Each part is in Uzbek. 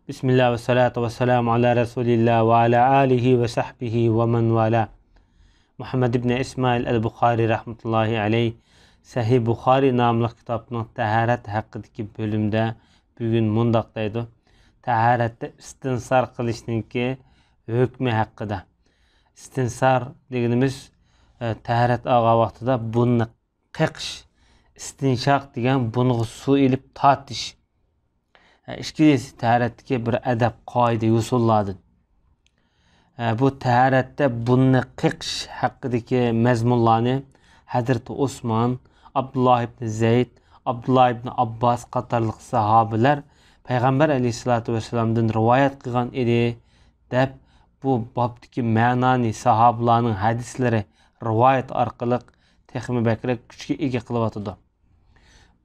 Bismillah ve salatu ve selamu ala Resulillah ve ala alihi ve sahbihi ve men vala. Muhammed ibn İsmail el-Bukhari rahmetullahi aleyh Sahih Bukhari namlı kitabının taharet hakkındaki bölümde bugün mundaqdaydı. Taharetde istinsar qilishninki hükmü hakkında. İstinsar deganimiz taharet ağa vaqtida bunni qiqish, istinshaq degan bunga suv ilib tatish. İşkilisi taharetdeki bir edep, kaide, usullardan. Bu taharetde bunu qiqish hakkındaki mezmunlarını Hazreti Osman, Abdullah ibn Zeyd, Abdullah ibn Abbas qatarlıq sahabeler Peygamber aleyhissalatu vesselam'dan rivayet qilgan edi deb bu babdaki ma'nani sahabelarning hadisleri rivayet arqali texmi bakrak kuchga ega qilyotdi.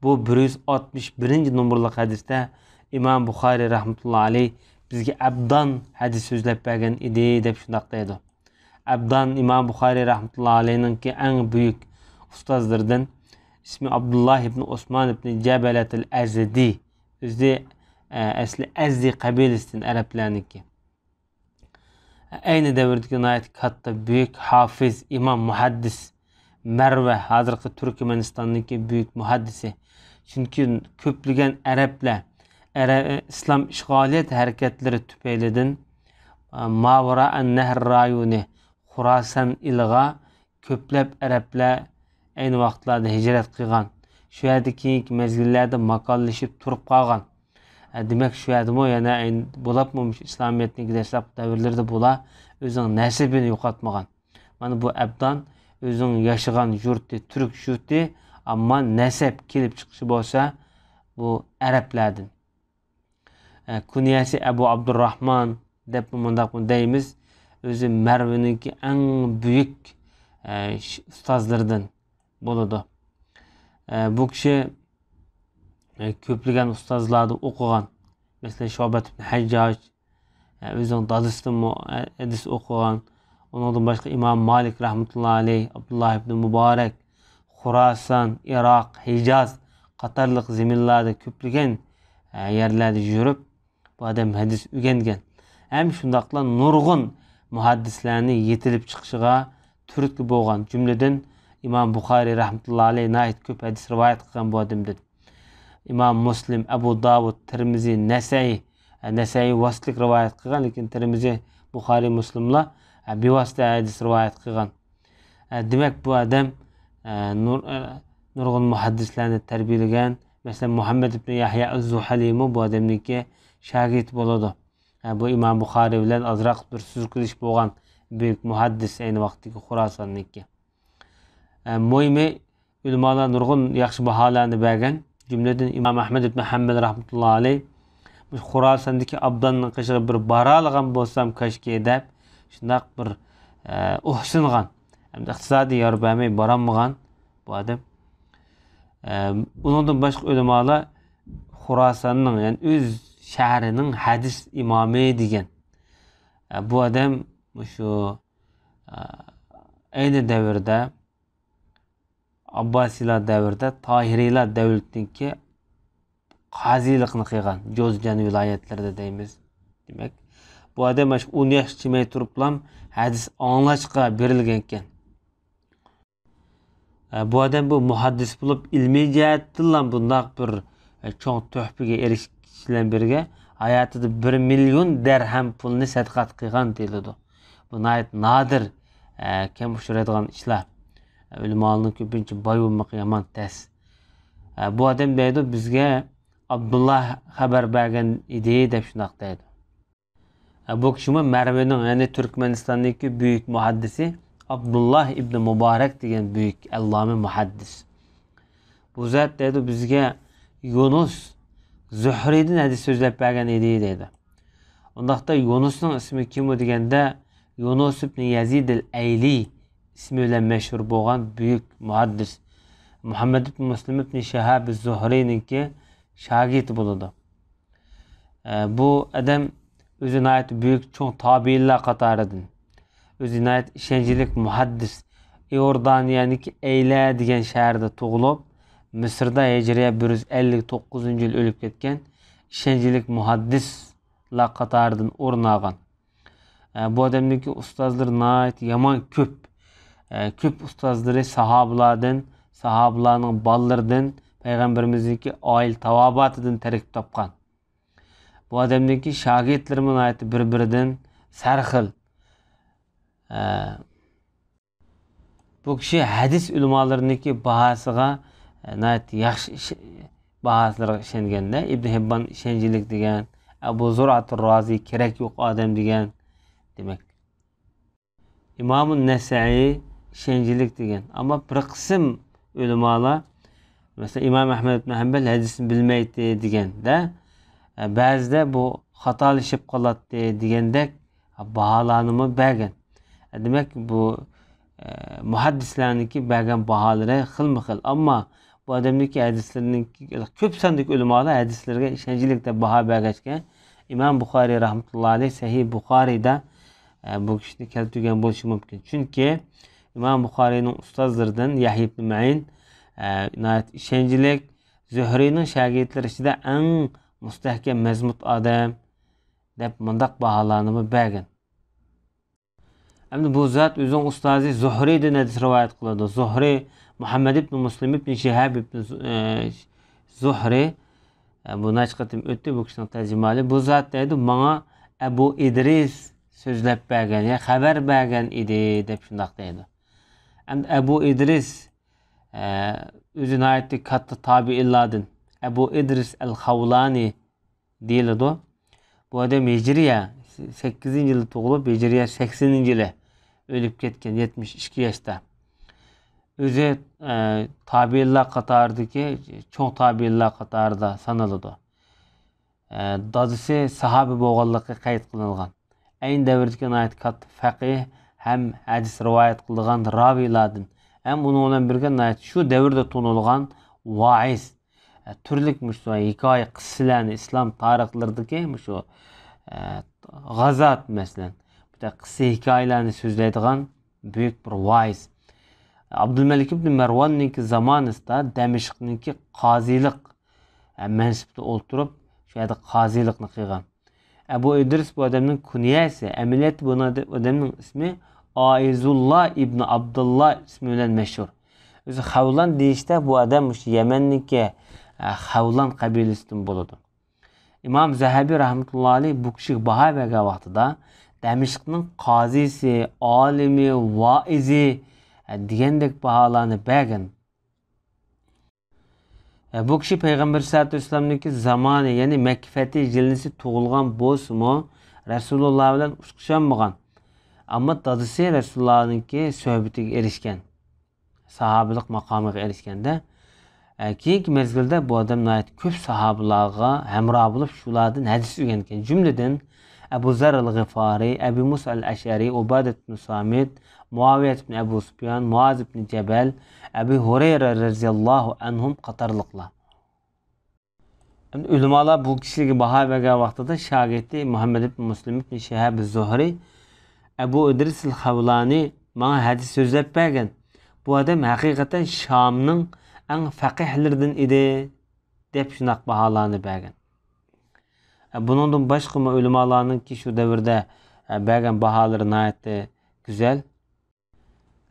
Bu 161 numaralı hadiste İmam Bukhari rahmetullahi aleyh bizge Abdan hadis sözlep bergen idi deb şundaq deydi. Abdan İmam Bukhari rahmetullahi aleyh'ninki en büyük ustazlardan. İsmi Abdullah ibn Osman ibn Cebeletil Azdi. Özde asli Azdi kabilesinden Araplarınki. Aynı devirdeki nayet katta büyük hafiz, imam, muhaddis Merve, hazırki Türkmenistan'daki büyük muhaddisi. Çünkü köplügen Araplar İslam işgaliyet hareketleri tüpeyleden Mavra Nehr rayoni Xurasan ilga köplep Araplar aynı vaqtlarda hicret qilgan. Şu yerdeki mezgillerde makallashib turib qalgan. Demek şu yerdimi yana bo'lapmımış İslamiyet'in dastlabki davrlarda bo'la o'zining nasibini yo'qotmagan. Mana bu Abdan o'zining yashagan yurti Türk yurti, ammo nasab kelib chiqishi bo'lsa bu Araplardan. Kunyasi Abu Abdurrahman deb mundaq deymiz. Özü Merve'ninki en büyük ustazlardan buludu. Bu kişi köplügen ustazlarda okugan. Mesela Şubat ibn Haccac, özünün dadısını hadis okugan. Ondan başka İmam Malik rahmetullahi aleyh, Abdullah ibn Mübarek, Xurasan, Irak, Hicaz qatarlıq zeminlarda köplügen yerlerde yürüp bu adam hadis ügengen. Hem şundaqla nurgun muhaddislerini yetilip çıkışıga türkü boğan cümleden İmam Bukhari rahmetullahi aleyh nait köp hadis rivayet kılan bu adamdır. İmam Muslim, Abu Davud, Tirmizi, Nesai vaslik rivayet kılan, lekin Tirmizi, Bukhari, Muslim'la bir vasıta hadis rivayet kılan. Demek bu adam nurgun muhaddislerini terbiyeligen. Mesela Muhammed ibn Yahya az-Zuhali'mi bu adamniki şagird boladı. Bu İmam Bukhari bilen azraq bir süzgülüş boğan büyük muhaddis aynı vaxtdaki Xurasan'niki. Muhimi ulamalar nurgun yaxşı bahalarını bergen. Cümleden İmam Ahmed ibn Hanbal rahmetullahi aleyh bu Xurasan'daki Abdan'ın qışığı bir baralığın bolsam kaşki deb şundaq bir uhsınğan. Hem de iqtisadi yarbamay baranmıgan bu adam. Ondan başka ulamalar Xurasan'ın yani öz şehrinin hadis imamı degen. Bu adam şu aynı devirde Abbasiler devirde Tahiriler devletindeki qazilikni qilgan Jozjan viloyatlarida deymiz. Demek bu adam 10 yaş chimay turiblam hadis anglashga berilgan ekan. Bu adam bu muhaddis bulup ilmi jihatdan bundaq bir cho'ng tuhfaga erishishlar birga hayatida 1 milyon dirham pulni sadaqat qilgan deyiladi. Bu nadir kam uchraydigan ishlar. Ulamalarning ko'pincha boy bo'lmoq yomon tas. Bu odam deydi bizga Abdullah xabar bergan edi deb shunaq deydi. Bu kishi Merve'nin yani Türkmenistan'daki büyük muhaddisi Abdullah ibn Mübarek degan büyük allame muhaddis. Bu zat deydi bizga Yunus Zuhri'den hadis sözlep bergan edi deydi. Ondaqda Yunus'un ismi kim deganda Yunus ibn Yazid el-Ayli ismi bilen meşhur boğan büyük muhaddis. Muhammed ibn Muslim ibn Şehab el-Zuhri'ninki şagird buludu. Bu adam özüne ait büyük çoğun tabiiller qatarıdın. Özüne ait işencilik muhaddis. Iordaniyaniki Eyle degen şehirde tuğulup Mısır'da Hicriye 159. yıl ölüp ketken işencilik muhaddis la qatardan o'rin olgan. Bu adamdaki ustozlar nayet yaman köp. Köp ustozları sahabalardan, sahabalarning ballardan, Peygamberimizdeki ail tavabatıdan terik topgan. Bu adamdaki şagirdleri nayet bir-birinden sarxil. Bu kishi hadis ulamalarıniki bahasıga nayet yaxshi bahaslarga ishenganda, İbn Hibban ishonchilik degan, Abu Zur'atur Razi kerak yo'q odam degan demek. İmam-ı Nesai ishonchilik degan. Ama bir qism ulamalar, mesela İmam Ahmed ibn Hanbal hadisini bilmaydi deganda, ba'zida bu xatolashib qoladi degandek baholanimi bergan. Demek bu muhaddislarniki bergan baholari xilma-xil. Ama bu adamdaki hadislarniki ko'p sonlik ulamalar hadislarga ishonchilik deb baho bergachga, İmam Buxoriy rahmatullohi alayh Sahih Buxoriyda bu kishini keltirgan bo'lishi mumkin. Chunki İmam Buxoriyning ustozlaridan Yahya ibn Ma'in ishonchilik, Zuhriyning shogirdlari ichida eng mustahkam mazmut odam deb mundaq baholanib bergan. Endi bu zat o'zining ustozi Zuhriydan hadis rivoyat qiladi. Zuhriy Muhammad ibn Muslim ibn Shihab ibn Zuhriy, bu naçqatim o'tdi bu kishining tarjimali. Bu zat deydi, "Menga Abu İdris so'zlab bergan, ya xabar bergan edi" deb shundaq deydi. Endi Abu İdris o'zini aytdi katta tabiinlardan. Abu İdris el-Xavlani deyiladi. Bu adam Hicriye 8-yilda tug'ilib, Hicriye 80-yili o'lib ketgan 72 yoshda. O'zi tabiinlar qatoridagi cho'ng tabiinlar qatorida sanaladi. Dadisi sahoba bo'lganligi qayd qilingan. Ayni davrdagi nayt katta faqih ham hadis rivoyat qilgan raviylardan. Ham uning bilan birga nayt shu davrda tanilgan vaiz, turlik mushu hikoya qissalarni islom tarixlaridagi mushu g'azot masalan, bu qissa hikoyalarni so'zlaydigan büyük bir vaiz. Abdülmelik ibn Marwan'niki zamanında Damashq'niki qozilik mansibida o'ltirib, shu yerda qozilikni qilgan. Abu İdris bu adamning kunyasi, amaliyat bu adamning ismi Aizullah ibn Abdullah ismi bilan mashhur. O'zi Xavlan deyishda bu adam shu Yamanniki Xavlan qabilasidan bo'ladi. İmam Zahabi rahmetullahi alayh bu kishiga baho bergan vaqtida Damashqning qozisi, olimi, vaizi degandek baholarni bergan. Bu kishi Payg'ambar sallallohu alayhi vasallamniki zamoni, ya'ni Makka fathi yilisi tug'ilgan bo'lsa-mu, Rasululloh bilan ushqishanmagan. Ammo dadisi Rasulullohninki suhbatiga erishgan. Sahobilik maqomiga erishganda, keyingi mezgilda bu odam ko'p sahobalarga hamroh bo'lib shulardan hadis o'rgangan. Jumladan Abu Zar al-Ghifari, Abu Musa al-Ash'ari, Ubadat ibn Samit, Muaviya ibn Abu Sufyan, Muaz ibn Jabal, Abu Hurayra radhiyallohu anhum qatorliqlar. Ulamalar bu kishiga baho bergan vaqtida shogirdi Muhammad ibn Muslim ibn Shihab az-Zuhriy Abu İdris al-Xavlani menga hadis so'zlab bergan. Bu adam haqiqatan Shomning eng faqihlaridan edi deb shunaq baholanib bergan. Bundan başqa ulamalarninki shu davrda bergan baholari nihoyatda güzel.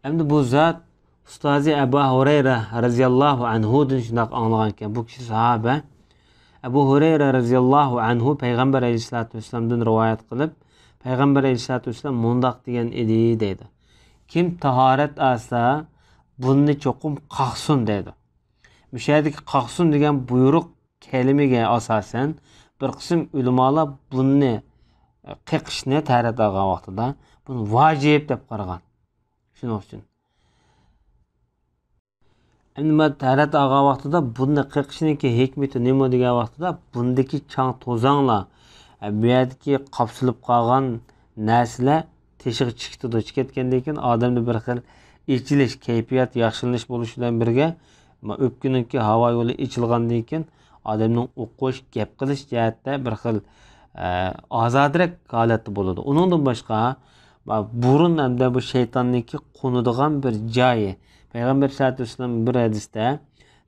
Endi bu zat ustozi Abu Hurayra radhiyallohu anhudan shunaq anglagan ekan. Bu kishi sahoba. Abu Hurayra radhiyallohu anhu Payg'ambar alayhisolatu vasallamdan rivoyat qilib, Payg'ambar alayhisolatu vasallam mundaq degan edi deydi. Kim tahorat olsa, bunni cho'qim qaqsun deydi. Müşahideki qaqsun degan buyruq kelimaga asosan bir qism ulamalar bunni qiqishni tarat olgan vaqtida buni vojib deb qaragan. Shuning uchun. Endi tarat olgan vaqtida bunni qiqishniki hikmati nima degan vaqtida bundagi chang to'zanglar, bu yerdagi qopsilib qolgan narsalar teshig'i chiqdi, ketgandan keyin odamda bir xil ichilish, kayfiyat yaxshilanish bo'lishi bilan birga o'pkiniki havo yo'li ichilgandan keyin odamning o'qish, gap qilish jihatda bir xil ozodroq holatda bo'ladi. Uningdan boshqa burun hamda bu shaytonniki qo'nadigan bir joyi. Payg'ambar sallallohu alayhi vasallam bir hadisda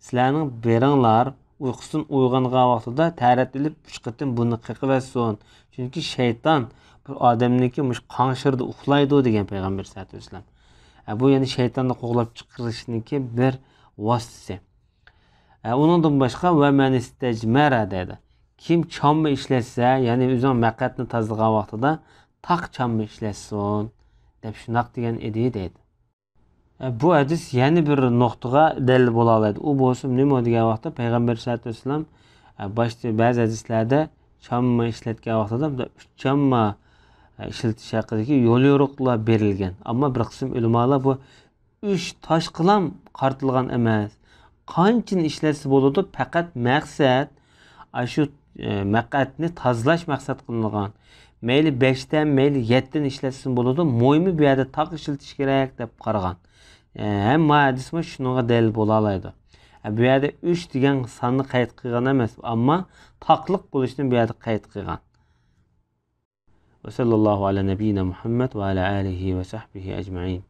sizlarning beringlar uyqusun uyg'ongan vaqtida taratilib 3 qatim buni qiqıversin. Chunki shayton bir odamniki mush qanshirda uxlaydi degan payg'ambar sollallohu alayhi vasallam. Bu yani shaytonni qo'g'lab chiqarishniki bir vositasi. Uningdan boshqa va man istajmara dedi. Kim chomma ishlatsa, ya'ni o'zining maqatni tozalagan vaqtida taq chomma ishlatsin deb shunaq degan edi dedi. Bu hadis yana bir nuqtaga dalil bo'la oladi. U bo'lsa nima degan vaqtda payg'ambar sollallohu alayhi vasallam boshda ba'zi hadislarda chomma ishlatgan vaqtida 3 chomma işletiş haqidagi yo'l yo'riqlar berilgan. Ammo bir qism ulamolar bu 3 tosh qilam qartilgan emas. Qanchini ishlatsa bo'ladi, faqat maqsad shu maqsadni tozalash maqsad qilingan. Mayli 5 dan, mayli 7 dan ishlatsin bo'ladi, mo'ymi bu yerda taq ishlatish kerak deb qaragan. Hamma hadismi shunga dalil bo'la oladi. Bu yerda 3 degan sonni qayd qilgan emas, ammo taqliq bo'lishni bu yerda qayd qilgan. وصلى الله على نبينا محمد وعلى آله وصحبه أجمعين.